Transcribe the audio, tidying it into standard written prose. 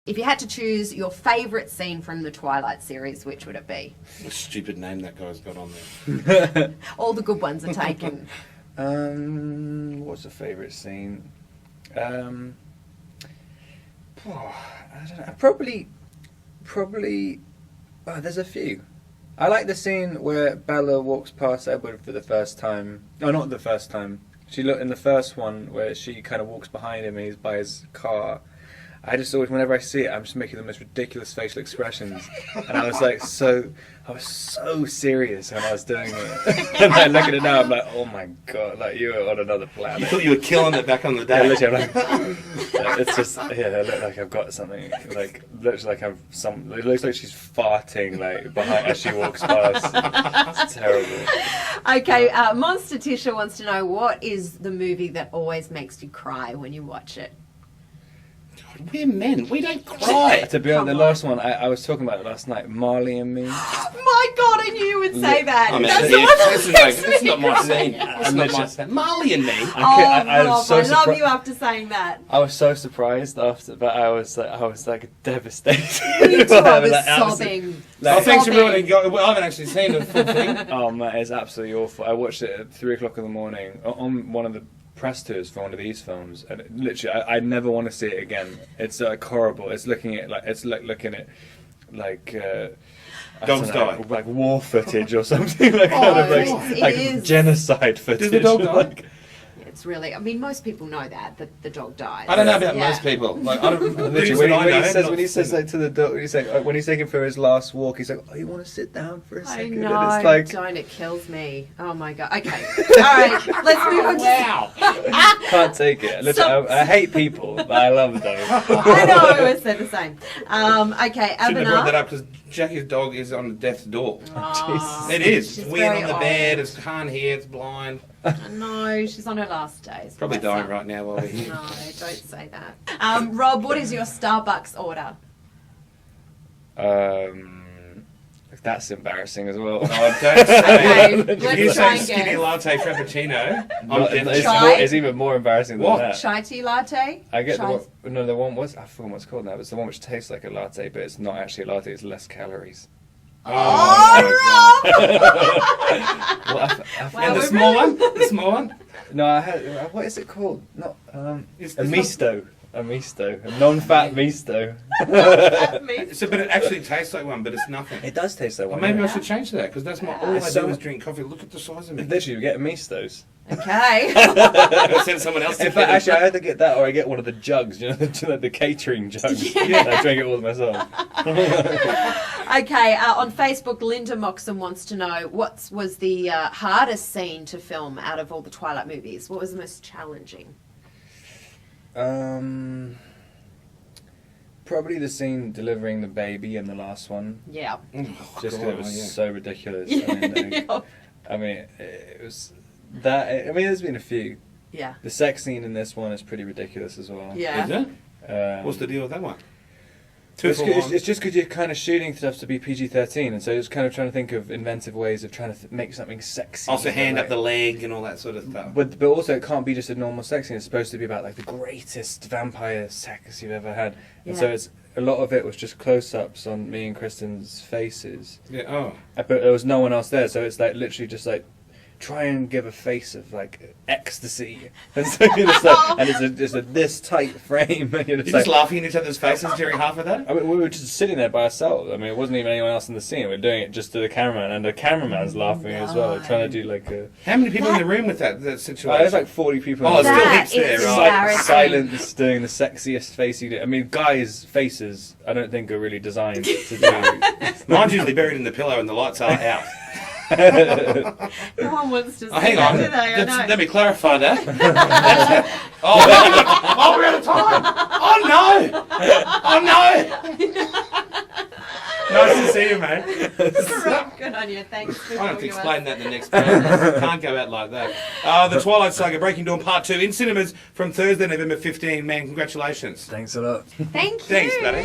If you had to choose your favourite scene from the Twilight series, which would it be? The stupid name that guy's got on there. All the good ones are taken. What's a favourite scene? I don't know. Probably. Oh, there's a few. I like the scene where Bella walks past Edward for the first time. No, not the first time. She looked in the first one where she kind of walks behind him and he's by his car. I just always, whenever I see it, I'm just making the most ridiculous facial expressions, and I was so serious when I was doing it. And I look at it now, I'm like, oh my god, like you were on another planet. You thought you were killing it back on the day. Yeah, literally, I'm like, it's just, yeah, I look like I've got something, like, looks like it looks like she's farting, like, behind as she walks past. It's terrible. Okay, Monster Tisha wants to know, what is the movie that always makes you cry when you watch it? We're men. We don't cry. To be honest, the last one, I was talking about it last night, Marley and Me. My God, I knew you would say that. I mean, That's the one that that's not my makes me scene. cry. That's not my scene. Marley and Me. I was so love you after saying that. I was so surprised after, but I was devastated. Me too, I was Like, sobbing. Oh, thanks for ruining it. Well, I haven't actually seen the full thing. Oh man, it's absolutely awful. I watched it at 3 o'clock in the morning on one of the press tours for one of these films, and literally, I never want to see it again. It's horrible. It's looking at looking at Dogs die. like war footage or something like genocide footage. Did the dog die? It's really, I mean, most people know that the dog dies. I don't know about most people. Like, I don't. Literally, when he says like to the dog, he's like, when he's taking for his last walk, he's like, "Oh, you want to sit down for a second?" I know. And it's like, don't, it kills me. Oh my God. Okay. All right. Let's move on. Wow. can't take it. Literally, I hate people, but I love them. I know. I always say the same. Okay, Shouldn't have brought that Abhinav. up because Jackie's dog is on death's door. Oh, It is. she's It's weird very on the old. bed. It's can't hear. It's blind. No, she's on her last days. Probably Bless dying her. right now while we're here. No, don't say that. Rob, what is your Starbucks order? That's embarrassing as well. Oh, don't say. Okay, If let's you try say and skinny guess. latte frappuccino, I'm dead. it's, Chai? it's even more embarrassing than What? that. Chai tea latte? I get Chai- the one was, I forgot what it's called now, but it's the one which tastes like a latte, but it's not actually a latte, it's less calories. Oh, Rob! Well, Wow, And the we're small really- one? The small one? No, I had, what is it called? Not, It's a misto. A misto. A non-fat misto. So, but it actually tastes like one, but it's nothing. It does taste like Well, one. maybe yeah. I should change that because that's my all It's I so- do is drink coffee. Look at the size of it. Literally, you get mistos. Okay. I send someone else to In fact, actually, I either get that or I get one of the jugs, you know, the catering jugs. Yeah. I drink it all myself. Okay, on Facebook, Linda Moxon wants to know, what was the hardest scene to film out of all the Twilight movies? What was the most challenging? Probably the scene delivering the baby in the last one. Yeah. Just because it was so ridiculous. Yeah. I mean, it was that. I mean, there's been a few. Yeah. The sex scene in this one is pretty ridiculous as well. Yeah. Is it? What's the deal with that one? It's just because you're kind of shooting stuff to be PG-13, and so you're just kind of trying to think of inventive ways of trying to make something sexy. Also, hand like, up the leg and all that sort of stuff. But also, it can't be just a normal sex scene. It's supposed to be about like the greatest vampire sex you've ever had, and so Yeah. it's a lot of it was just close-ups on me and Kristen's faces. Yeah. Oh. But there was no one else there, so it's like literally just like try and give a face of like ecstasy, and so you're just like, and it's a this tight frame, and you're just You're like, just laughing in each other's faces during half of that? I mean, we were just sitting there by ourselves. I mean, it wasn't even anyone else in the scene. We were doing it just to the cameraman, and the cameraman's laughing as well, trying to do like a. How many people in the room with that situation? There's like 40 people. Oh, in the it's still room. heaps there, is right? embarrassing. Silence doing the sexiest face you do. I mean, guys' faces, I don't think are really designed to do. Mine's usually buried in the pillow and the lights are out. No one wants to see Oh, hang that, on. do they? I know. Let me clarify that. Oh, we're out of time. Oh, no. Oh, no. Nice to see you, mate. Rob, good on you. Thanks for I don't have to talking to explain us. that in the next paragraph. Can't go out like that. The Twilight Saga Breaking Dawn Part 2 in cinemas from Thursday, November 15. Man, congratulations. Thanks a lot. Thank you. Thanks, buddy.